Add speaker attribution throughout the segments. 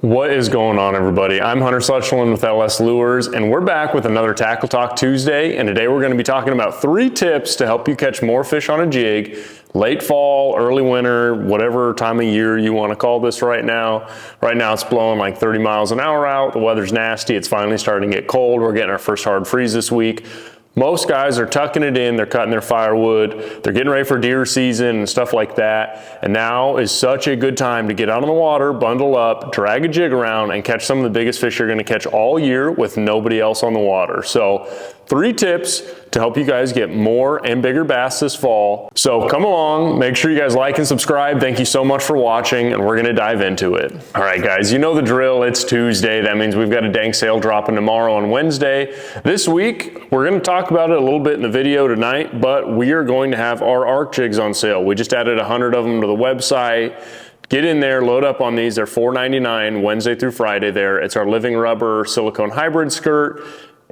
Speaker 1: What is going on, everybody? I'm Hunter Sutherland with LS Lures, and we're back with another Tackle Talk Tuesday, and today we're going to be talking about 3 tips to help you catch more fish on a jig, late fall, early winter, whatever time of year you want to call this right now. Right now it's blowing like 30 miles an hour out, the weather's nasty, it's finally starting to get cold, we're getting our first hard freeze this week. Most guys are tucking it in, they're cutting their firewood, they're getting ready for deer season and stuff like that. And now is such a good time to get out on the water, bundle up, drag a jig around, and catch some of the biggest fish you're gonna catch all year with nobody else on the water. So 3 tips to help you guys get more and bigger bass this fall. So come along, make sure you guys like and subscribe. Thank you so much for watching, and we're gonna dive into it. All right, guys, you know the drill. It's Tuesday. That means we've got a dank sale dropping tomorrow on Wednesday. This week, we're gonna talk about it a little bit in the video tonight, but we are going to have our Arc Jigs on sale. We just added 100 of them to the website. Get in there, load up on these. They're $4.99 Wednesday through Friday there. It's our living rubber silicone hybrid skirt.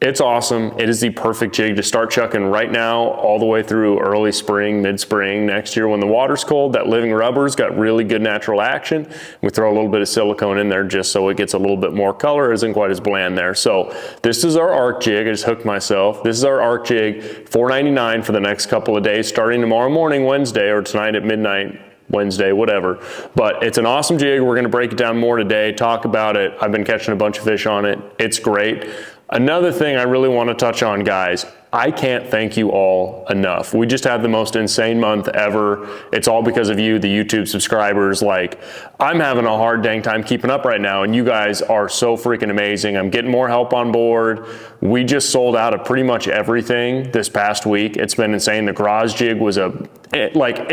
Speaker 1: It's awesome. It is the perfect jig to start chucking right now all the way through early spring, mid-spring. Next year when the water's cold, that living rubber's got really good natural action. We throw a little bit of silicone in there just so it gets a little bit more color, isn't quite as bland there. So this is our Arc Jig. I just hooked myself. This is our Arc Jig, $4.99 for the next couple of days, starting tomorrow morning, Wednesday, or tonight at midnight, Wednesday, whatever. But it's an awesome jig. We're gonna break it down more today, talk about it. I've been catching a bunch of fish on it. It's great. Another thing I really want to touch on, guys, I can't thank you all enough. We just had the most insane month ever. It's all because of you, the YouTube subscribers. Like, I'm having a hard dang time keeping up right now, and you guys are so freaking amazing. I'm getting more help on board. We just sold out of pretty much everything this past week. It's been insane. The garage jig was a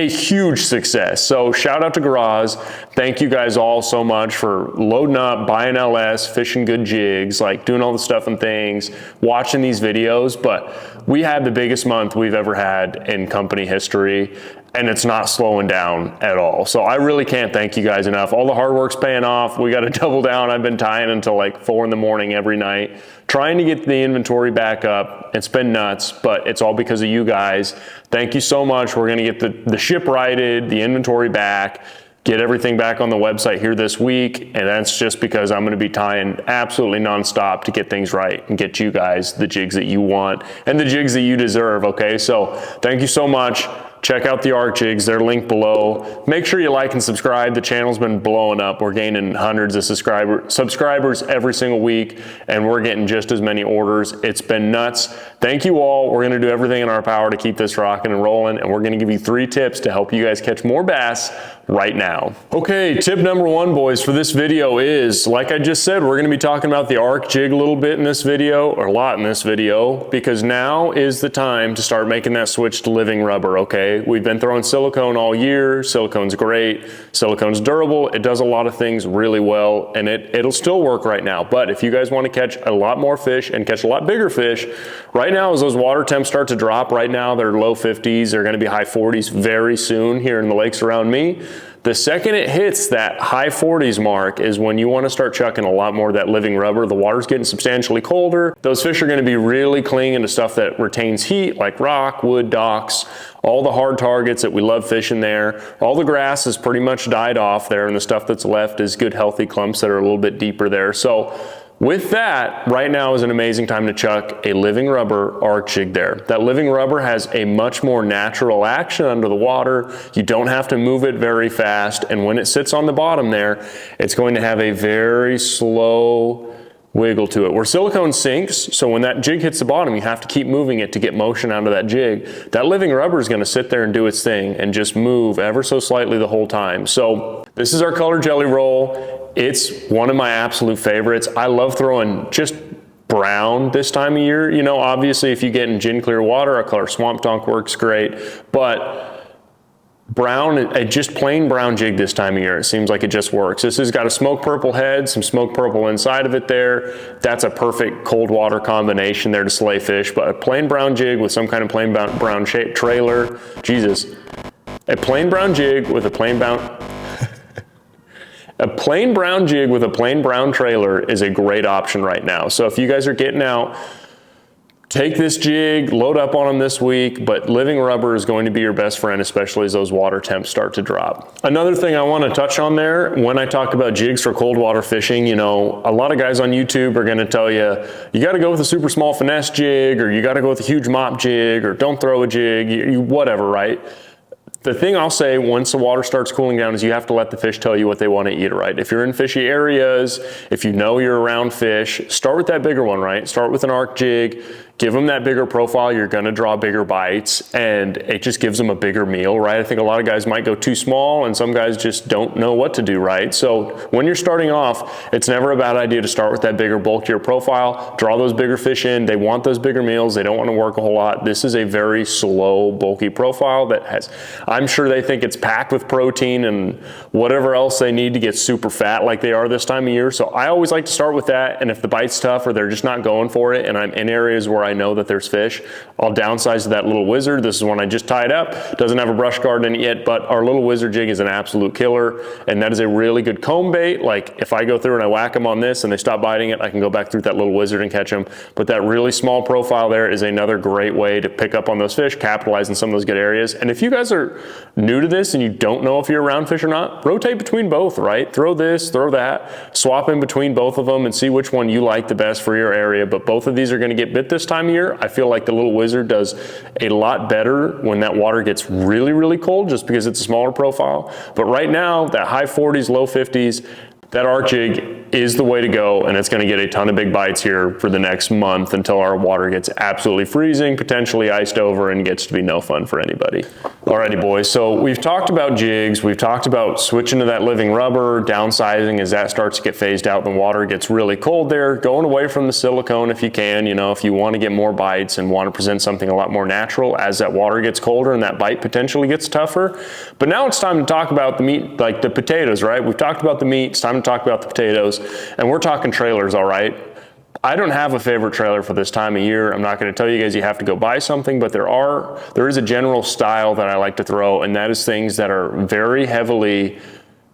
Speaker 1: huge success. So shout out to Garage. Thank you guys all so much for loading up, buying LS, fishing good jigs, like doing all the stuff and things, watching these videos. But we had the biggest month we've ever had in company history, and it's not slowing down at all. So I really can't thank you guys enough. All the hard work's paying off. We got to double down. I've been tying until like 4 in the morning every night, trying to get the inventory back up. It's been nuts, but it's all because of you guys. Thank you so much. We're going to get the ship righted, the inventory back, get everything back on the website here this week, and that's just because I'm going to be tying absolutely nonstop to get things right and get you guys the jigs that you want and the jigs that you deserve, okay? So thank you so much. Check out the Arc Jigs, they're linked below. Make sure you like and subscribe. The channel's been blowing up. We're gaining hundreds of subscribers every single week, and we're getting just as many orders. It's been nuts. Thank you all. We're gonna do everything in our power to keep this rocking and rolling, and we're gonna give you 3 tips to help you guys catch more bass right now. Okay, tip number 1, boys, for this video is, like I just said, we're gonna be talking about the Arc Jig a little bit in this video, or a lot in this video, because now is the time to start making that switch to living rubber, okay? We've been throwing silicone all year. Silicone's great. Silicone's durable. It does a lot of things really well, and it'll still work right now. But if you guys want to catch a lot more fish and catch a lot bigger fish, right now as those water temps start to drop, right now they're low 50s, they're going to be high 40s very soon here in the lakes around me. The second it hits that high 40s mark is when you want to start chucking a lot more of that living rubber. The water's getting substantially colder. Those fish are going to be really clinging to stuff that retains heat, like rock, wood, docks, all the hard targets that we love fishing there. All the grass is pretty much died off there, and the stuff that's left is good, healthy clumps that are a little bit deeper there. So with that, right now is an amazing time to chuck a living rubber Arc Jig there. That living rubber has a much more natural action under the water. You don't have to move it very fast, and when it sits on the bottom there, it's going to have a very slow wiggle to it. Where silicone sinks, so when that jig hits the bottom, you have to keep moving it to get motion out of that jig. That living rubber is going to sit there and do its thing and just move ever so slightly the whole time. So this is our color jelly roll. It's one of my absolute favorites. I love throwing just brown this time of year. You know, obviously if you get in gin clear water, our color Swamp Donk works great, but brown, a just plain brown jig this time of year, it seems like it just works. This has got a smoke purple head, some smoke purple inside of it there. That's a perfect cold water combination there to slay fish, but a plain brown jig with some kind of plain brown shaped trailer. Jesus. A plain brown jig with a plain brown a plain brown jig with a plain brown trailer is a great option right now. So if you guys are getting out, take this jig, load up on them this week, but living rubber is going to be your best friend, especially as those water temps start to drop. Another thing I want to touch on there, when I talk about jigs for cold water fishing, you know, a lot of guys on YouTube are going to tell you, you got to go with a super small finesse jig, or you got to go with a huge mop jig, or don't throw a jig, whatever, right? The thing I'll say once the water starts cooling down is you have to let the fish tell you what they want to eat, right? If you're in fishy areas, if you know you're around fish, start with that bigger one, right? Start with an arc jig, give them that bigger profile, you're gonna draw bigger bites, and it just gives them a bigger meal, right? I think a lot of guys might go too small, and some guys just don't know what to do, right? So when you're starting off, it's never a bad idea to start with that bigger, bulkier profile, draw those bigger fish in, they want those bigger meals, they don't wanna work a whole lot. This is a very slow, bulky profile that has, I'm sure they think it's packed with protein and whatever else they need to get super fat like they are this time of year. So I always like to start with that, and if the bite's tough or they're just not going for it, and I'm in areas where I know that there's fish, I'll downsize to that little wizard. This is one I just tied up. Doesn't have a brush guard in it yet, but our little wizard jig is an absolute killer, and that is a really good comb bait. Like if I go through and I whack them on this and they stop biting it, I can go back through that little wizard and catch them. But that really small profile there is another great way to pick up on those fish, capitalize in some of those good areas. And if you guys are new to this and you don't know if you're around fish or not, rotate between both, right? Throw this, throw that, swap in between both of them and see which one you like the best for your area. But both of these are going to get bit this time of year. I feel like the little wizard does a lot better when that water gets really, really cold, just because it's a smaller profile. But right now, that high 40s, low 50s, that arc jig is the way to go, and it's going to get a ton of big bites here for the next month until our water gets absolutely freezing, potentially iced over, and gets to be no fun for anybody. Alrighty boys, so we've talked about jigs, we've talked about switching to that living rubber, downsizing as that starts to get phased out and the water gets really cold there, going away from the silicone if you can, you know, if you want to get more bites and want to present something a lot more natural as that water gets colder and that bite potentially gets tougher. But now it's time to talk about the meat, like the potatoes, right? We've talked about the meat, it's time to talk about the potatoes, and we're talking trailers, all right? I don't have a favorite trailer for this time of year. I'm not going to tell you guys you have to go buy something, but there is a general style that I like to throw, and that is things that are very heavily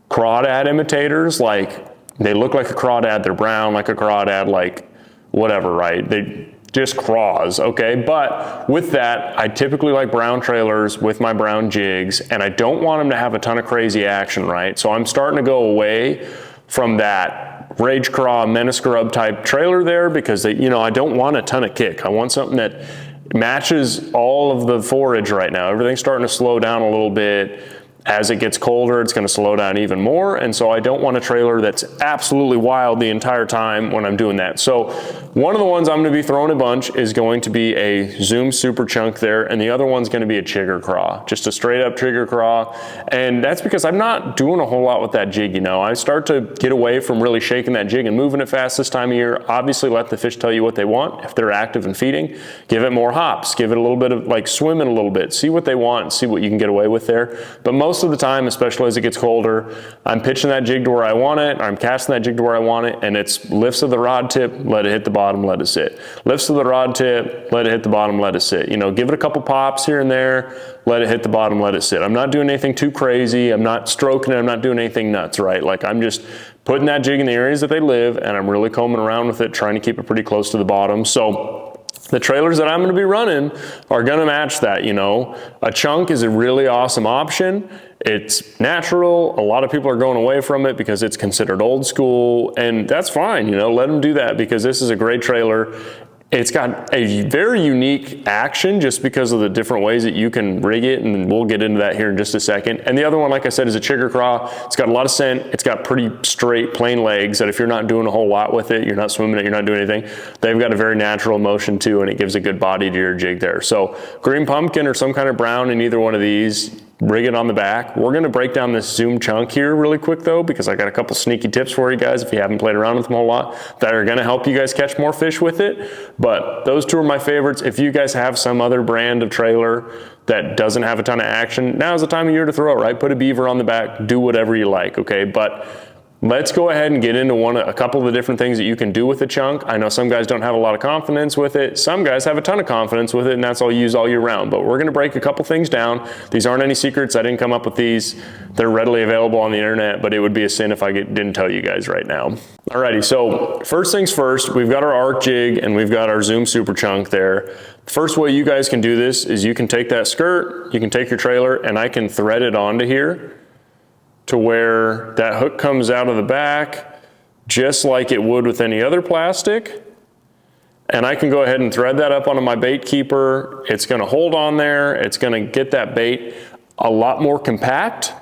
Speaker 1: crawdad imitators. Like they look like a crawdad, they're brown like a crawdad, like whatever, right? They just craws, okay? But with that, I typically like brown trailers with my brown jigs, and I don't want them to have a ton of crazy action, right? So I'm starting to go away from that Rage Craw, Menace Grub type trailer there, because they, you know, I don't want a ton of kick. I want something that matches all of the forage right now. Everything's starting to slow down a little bit. As it gets colder, it's going to slow down even more, and so I don't want a trailer that's absolutely wild the entire time when I'm doing that. So one of the ones I'm going to be throwing a bunch is going to be a Zoom Super Chunk there, and the other one's going to be a Chigger Craw, just a straight up Chigger Craw, and that's because I'm not doing a whole lot with that jig, you know. I start to get away from really shaking that jig and moving it fast this time of year. Obviously let the fish tell you what they want. If they're active and feeding, give it more hops, give it a little bit of like swimming a little bit, see what they want and see what you can get away with there. But most of the time, especially as it gets colder, I'm pitching that jig to where I want it, I'm casting that jig to where I want it, and it's lifts of the rod tip, let it hit the bottom, let it sit. Lifts of the rod tip, let it hit the bottom, let it sit. You know, give it a couple pops here and there, let it hit the bottom, let it sit. I'm not doing anything too crazy, I'm not stroking it, I'm not doing anything nuts, right? Like I'm just putting that jig in the areas that they live, and I'm really combing around with it, trying to keep it pretty close to the bottom. So the trailers that I'm going to be running are going to match that, you know. A chunk is a really awesome option. It's natural. A lot of people are going away from it because it's considered old school, and that's fine, you know, let them do that, because this is a great trailer. It's got a very unique action just because of the different ways that you can rig it, and we'll get into that here in just a second. And the other one, like I said, is a Chigger Craw. It's got a lot of scent. It's got pretty straight, plain legs that if you're not doing a whole lot with it, you're not swimming it, you're not doing anything, they've got a very natural motion too, and it gives a good body to your jig there. So green pumpkin or some kind of brown in either one of these, rig it on the back. We're going to break down this Zoom Chunk here really quick though, because I got a couple sneaky tips for you guys if you haven't played around with them a whole lot that are going to help you guys catch more fish with it. But those two are my favorites. If you guys have some other brand of trailer that doesn't have a ton of action, now's the time of year to throw it, right? Put a beaver on the back, do whatever you like, okay? But let's go ahead and get into a couple of the different things that you can do with the chunk. I know some guys don't have a lot of confidence with it. Some guys have a ton of confidence with it, and that's all you use all year round. But we're gonna break a couple things down. These aren't any secrets. I didn't come up with these. They're readily available on the internet, but it would be a sin if I didn't tell you guys right now. Alrighty, so first things first, we've got our Arc Jig and we've got our Zoom Super Chunk there. First way you guys can do this is you can take that skirt, you can take your trailer, and I can thread it onto here to where that hook comes out of the back just like it would with any other plastic. And I can go ahead and thread that up onto my bait keeper. It's gonna hold on there. It's gonna get that bait a lot more compact,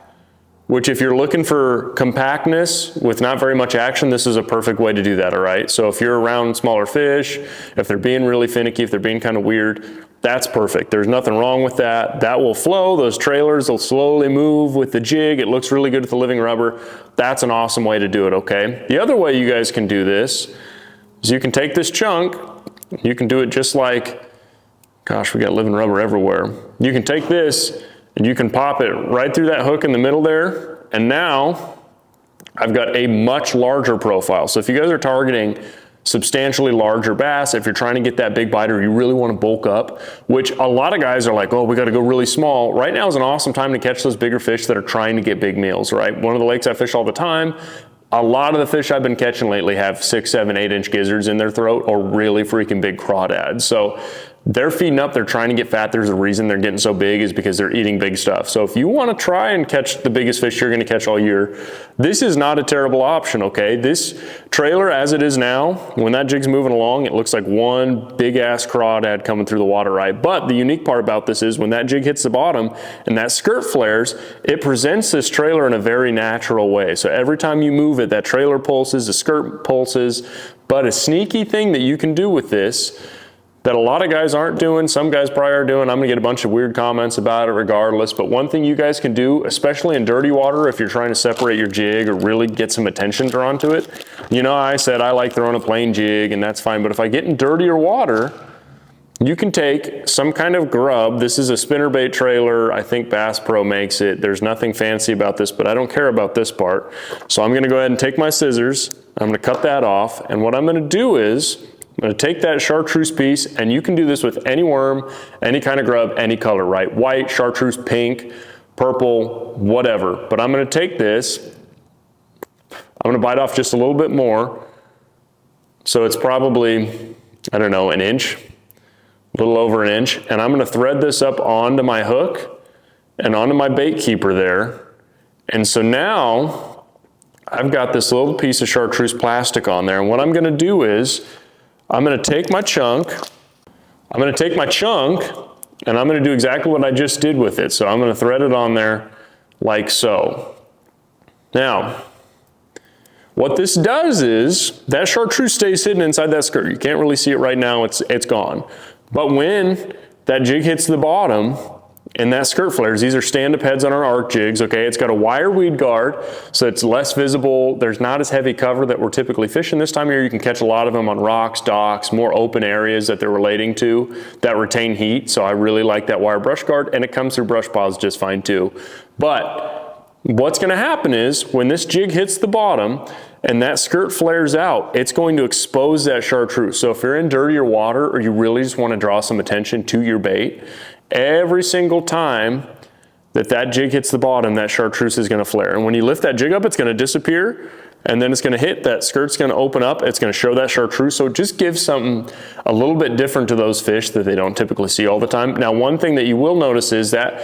Speaker 1: which if you're looking for compactness with not very much action, this is a perfect way to do that, all right? So if you're around smaller fish, if they're being really finicky, if they're being kind of weird, that's perfect. There's nothing wrong with that. That will flow. Those trailers will slowly move with the jig. It looks really good with the living rubber. That's an awesome way to do it, okay? The other way you guys can do this is you can take this chunk, you can do it just like, gosh, we got living rubber everywhere. You can take this and you can pop it right through that hook in the middle there. And now I've got a much larger profile. So if you guys are targeting substantially larger bass, if you're trying to get that big biter, you really want to bulk up, which a lot of guys are like, oh, we got to go really small. Right now is an awesome time to catch those bigger fish that are trying to get big meals, right? One of the lakes I fish all the time, a lot of the fish I've been catching lately have 6, 7, 8-inch gizzards in their throat or really freaking big crawdads. So they're feeding up, they're trying to get fat. There's a reason they're getting so big is because they're eating big stuff. So if you want to try and catch the biggest fish you're going to catch all year, this is not a terrible option, okay? This trailer as it is now, when that jig's moving along, it looks like one big ass crawdad coming through the water, right? But the unique part about this is when that jig hits the bottom and that skirt flares, it presents this trailer in a very natural way. So every time you move it, that trailer pulses, the skirt pulses. But a sneaky thing that you can do with this that a lot of guys aren't doing, some guys probably are doing, I'm gonna get a bunch of weird comments about it regardless, but one thing you guys can do, especially in dirty water, if you're trying to separate your jig or really get some attention drawn to it, you know, I said I like throwing a plain jig and that's fine, but if I get in dirtier water, you can take some kind of grub. This is a spinnerbait trailer. I think Bass Pro makes it. There's nothing fancy about this, but I don't care about this part. So I'm gonna go ahead and take my scissors, I'm gonna cut that off, and what I'm gonna do is, I'm gonna take that chartreuse piece, and you can do this with any worm, any kind of grub, any color, right? White, chartreuse, pink, purple, whatever. But I'm gonna take this, I'm gonna bite off just a little bit more. So it's probably, I don't know, an inch, a little over an inch. And I'm gonna thread this up onto my hook and onto my bait keeper there. And so now I've got this little piece of chartreuse plastic on there. And what I'm gonna do is, I'm gonna take my chunk, and I'm gonna do exactly what I just did with it. So I'm gonna thread it on there like so. Now, what this does is, that chartreuse stays hidden inside that skirt. You can't really see it right now, it's gone. But when that jig hits the bottom, and that skirt flares, these are stand-up heads on our Arc Jigs, okay? It's got a wire weed guard, so it's less visible. There's not as heavy cover that we're typically fishing this time of year. You can catch a lot of them on rocks, docks, more open areas that they're relating to that retain heat. So I really like that wire brush guard, and it comes through brush piles just fine too. But what's gonna happen is, when this jig hits the bottom, and that skirt flares out, it's going to expose that chartreuse. So if you're in dirtier water, or you really just wanna draw some attention to your bait, every single time that jig hits the bottom, that chartreuse is gonna flare. And when you lift that jig up, it's gonna disappear, and then it's gonna hit, that skirt's gonna open up, it's gonna show that chartreuse. So it just gives something a little bit different to those fish that they don't typically see all the time. Now, one thing that you will notice is that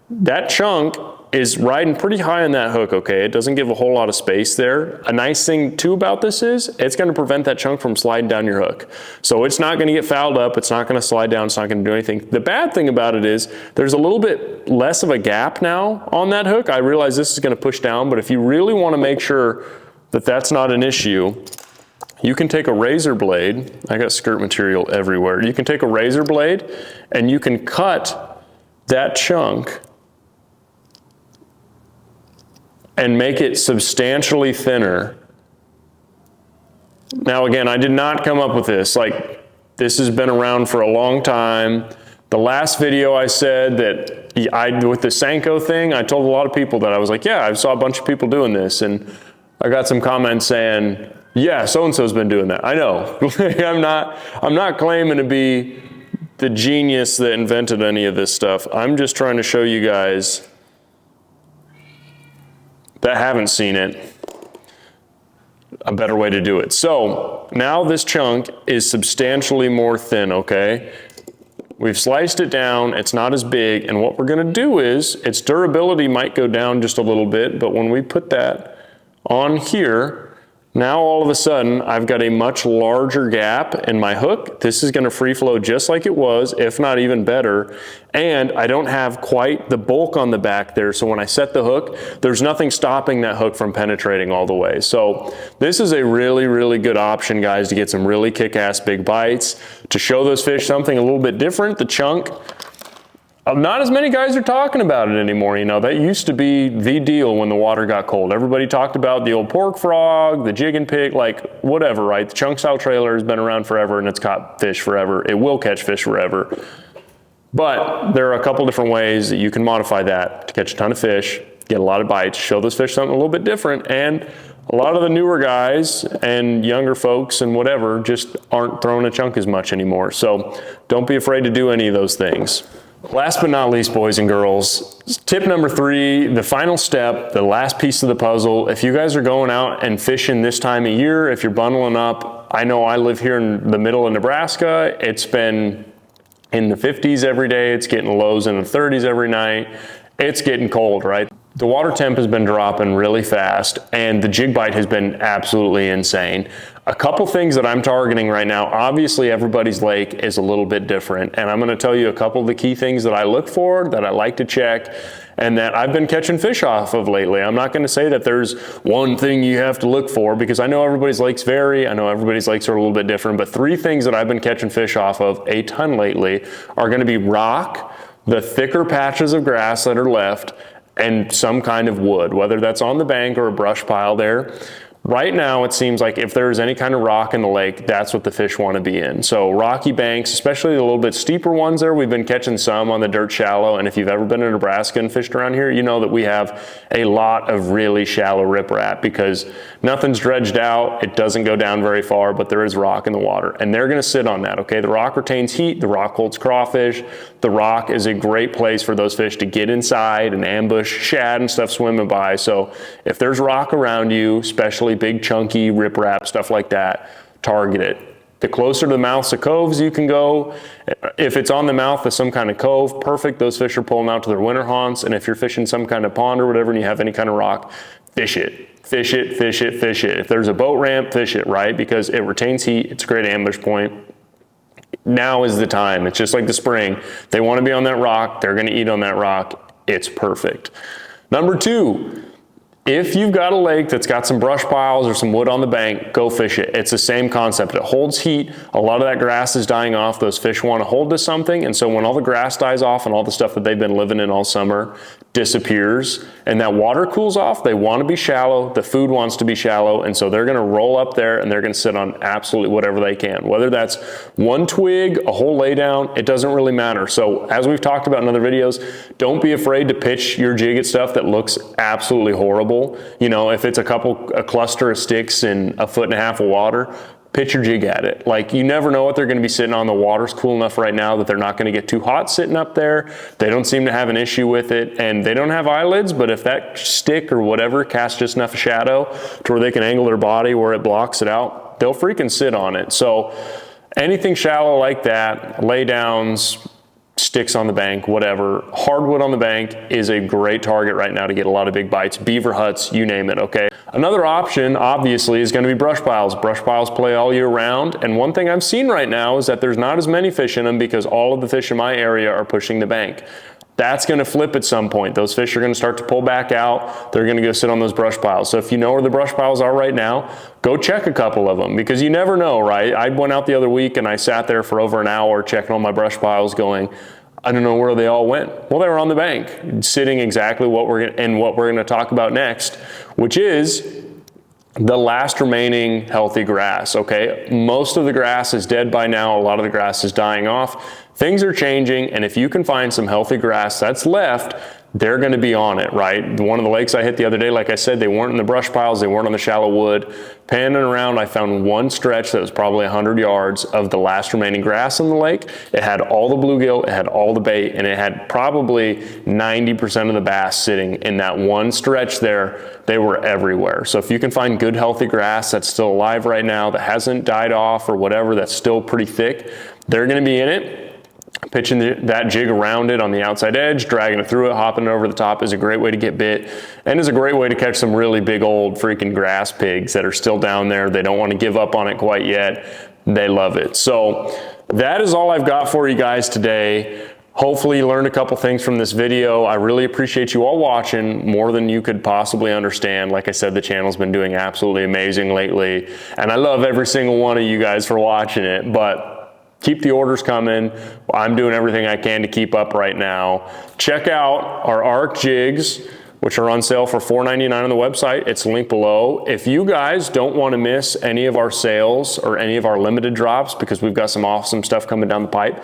Speaker 1: that chunk is riding pretty high on that hook, okay? It doesn't give a whole lot of space there. A nice thing too about this is, it's gonna prevent that chunk from sliding down your hook. So it's not gonna get fouled up, it's not gonna slide down, it's not gonna do anything. The bad thing about it is, there's a little bit less of a gap now on that hook. I realize this is gonna push down, but if you really wanna make sure that that's not an issue, you can take a razor blade. I got skirt material everywhere. You can take a razor blade and you can cut that chunk and make it substantially thinner. Now again, I did not come up with this. Like, this has been around for a long time. The last video I said that with the Senko thing, I told a lot of people that I was like, yeah, I saw a bunch of people doing this. And I got some comments saying, yeah, so-and-so's been doing that. I know. I'm not claiming to be the genius that invented any of this stuff. I'm just trying to show you guys that haven't seen it a better way to do it. So now this chunk is substantially more thin, okay? We've sliced it down, it's not as big, and what we're gonna do is, its durability might go down just a little bit, but when we put that on here, now all of a sudden I've got a much larger gap in my hook. This is gonna free flow just like it was, if not even better. And I don't have quite the bulk on the back there, so when I set the hook, there's nothing stopping that hook from penetrating all the way. So this is a really, really good option, guys, to get some really kick-ass big bites. To show those fish something a little bit different, the chunk, not as many guys are talking about it anymore. You know, that used to be the deal when the water got cold. Everybody talked about the old pork frog, the jig and pig, like whatever, right? The chunk style trailer has been around forever and it's caught fish forever. It will catch fish forever. But there are a couple different ways that you can modify that to catch a ton of fish, get a lot of bites, show those fish something a little bit different. And a lot of the newer guys and younger folks and whatever just aren't throwing a chunk as much anymore. So don't be afraid to do any of those things. Last but not least, boys and girls, tip number 3, the final step, the last piece of the puzzle. If you guys are going out and fishing this time of year, if you're bundling up, I know I live here in the middle of Nebraska. It's been in the 50s every day. It's getting lows in the 30s every night. It's getting cold, right? The water temp has been dropping really fast and the jig bite has been absolutely insane. A couple things that I'm targeting right now, obviously everybody's lake is a little bit different, and I'm gonna tell you a couple of the key things that I look for, that I like to check, and that I've been catching fish off of lately. I'm not gonna say that there's one thing you have to look for, because I know everybody's lakes vary, I know everybody's lakes are a little bit different, but 3 things that I've been catching fish off of a ton lately are gonna be rock, the thicker patches of grass that are left, and some kind of wood, whether that's on the bank or a brush pile there. Right now, it seems like if there's any kind of rock in the lake, that's what the fish want to be in. So rocky banks, especially the little bit steeper ones there, we've been catching some on the dirt shallow. And if you've ever been in Nebraska and fished around here, you know that we have a lot of really shallow riprap because nothing's dredged out. It doesn't go down very far, but there is rock in the water. And they're going to sit on that, okay? The rock retains heat. The rock holds crawfish. The rock is a great place for those fish to get inside and ambush shad and stuff swimming by. So if there's rock around you, especially big chunky riprap, stuff like that, target it. The closer to the mouths of coves you can go, if it's on the mouth of some kind of cove, perfect, those fish are pulling out to their winter haunts. And if you're fishing some kind of pond or whatever and you have any kind of rock, fish it. Fish it, fish it, fish it. If there's a boat ramp, fish it, right? Because it retains heat, it's a great ambush point. Now is the time. It's just like the spring. They want to be on that rock, they're gonna eat on that rock. It's perfect. Number 2, if you've got a lake that's got some brush piles or some wood on the bank, go fish it. It's the same concept. It holds heat. A lot of that grass is dying off. Those fish want to hold to something. And so when all the grass dies off and all the stuff that they've been living in all summer disappears and that water cools off, they want to be shallow. The food wants to be shallow. And so they're going to roll up there and they're going to sit on absolutely whatever they can. Whether that's one twig, a whole laydown, it doesn't really matter. So as we've talked about in other videos, don't be afraid to pitch your jig at stuff that looks absolutely horrible. You know, if it's a cluster of sticks in 1.5 feet of water, pitch your jig at it. Like, you never know what they're going to be sitting on. The water's cool enough right now that they're not going to get too hot sitting up there. They don't seem to have an issue with it, and they don't have eyelids, but if that stick or whatever casts just enough shadow to where they can angle their body where it blocks it out, they'll freaking sit on it. So anything shallow like that, laydowns, sticks on the bank, whatever, hardwood on the bank is a great target right now to get a lot of big bites. Beaver huts, you name it, okay? Another option, obviously, is going to be brush piles. Brush piles play all year round, and one thing I've seen right now is that there's not as many fish in them because all of the fish in my area are pushing the bank. That's going to flip at some point. Those fish are going to start to pull back out. They're going to go sit on those brush piles. So if you know where the brush piles are right now, go check a couple of them because you never know, right? I went out the other week and I sat there for over an hour checking all my brush piles going, I don't know where they all went. Well, they were on the bank, sitting exactly what we're going to talk about next, which is the last remaining healthy grass, okay? Most of the grass is dead by now. A lot of the grass is dying off. Things are changing, and if you can find some healthy grass that's left, they're going to be on it, right? One of the lakes I hit the other day, like I said, they weren't in the brush piles, they weren't on the shallow wood. Panning around, I found one stretch that was probably 100 yards of the last remaining grass in the lake. It had all the bluegill, it had all the bait, and it had probably 90% of the bass sitting in that one stretch there. They were everywhere. So if you can find good, healthy grass that's still alive right now, that hasn't died off or whatever, that's still pretty thick, they're going to be in it. Pitching that jig around it on the outside edge, dragging it through it, hopping it over the top is a great way to get bit, and is a great way to catch some really big old freaking grass pigs that are still down there. They don't want to give up on it quite yet. They love it. So that is all I've got for you guys today. Hopefully you learned a couple things from this video. I really appreciate you all watching, more than you could possibly understand. Like I said, the channel's been doing absolutely amazing lately, and I love every single one of you guys for watching it, but keep the orders coming. I'm doing everything I can to keep up right now. Check out our Arc Jigs, which are on sale for $4.99 on the website. It's linked below. If you guys don't want to miss any of our sales or any of our limited drops, because we've got some awesome stuff coming down the pipe,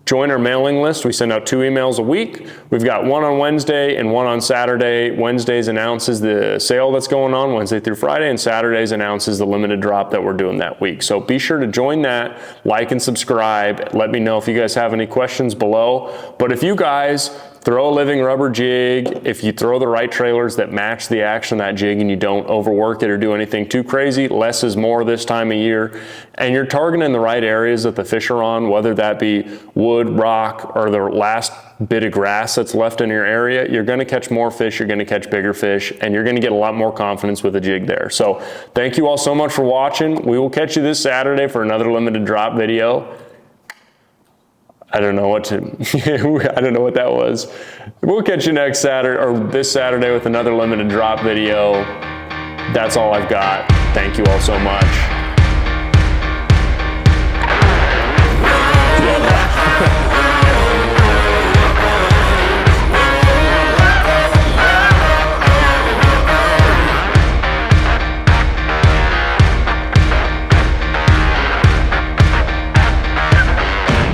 Speaker 1: join our mailing list. We send out 2 emails a week. We've got one on Wednesday and one on Saturday. Wednesdays announces the sale that's going on Wednesday through Friday, and Saturdays announces the limited drop that we're doing that week. So be sure to join that, like and subscribe. Let me know if you guys have any questions below. But if you guys throw a living rubber jig, if you throw the right trailers that match the action of that jig and you don't overwork it or do anything too crazy, less is more this time of year, and you're targeting the right areas that the fish are on, whether that be wood, rock, or the last bit of grass that's left in your area, you're going to catch more fish, you're going to catch bigger fish, and you're going to get a lot more confidence with a jig there. So thank you all so much for watching. We will catch you this Saturday for another limited drop video. I don't know what that was. We'll catch you next Saturday, or this Saturday, with another limited drop video. That's all I've got. Thank you all so much.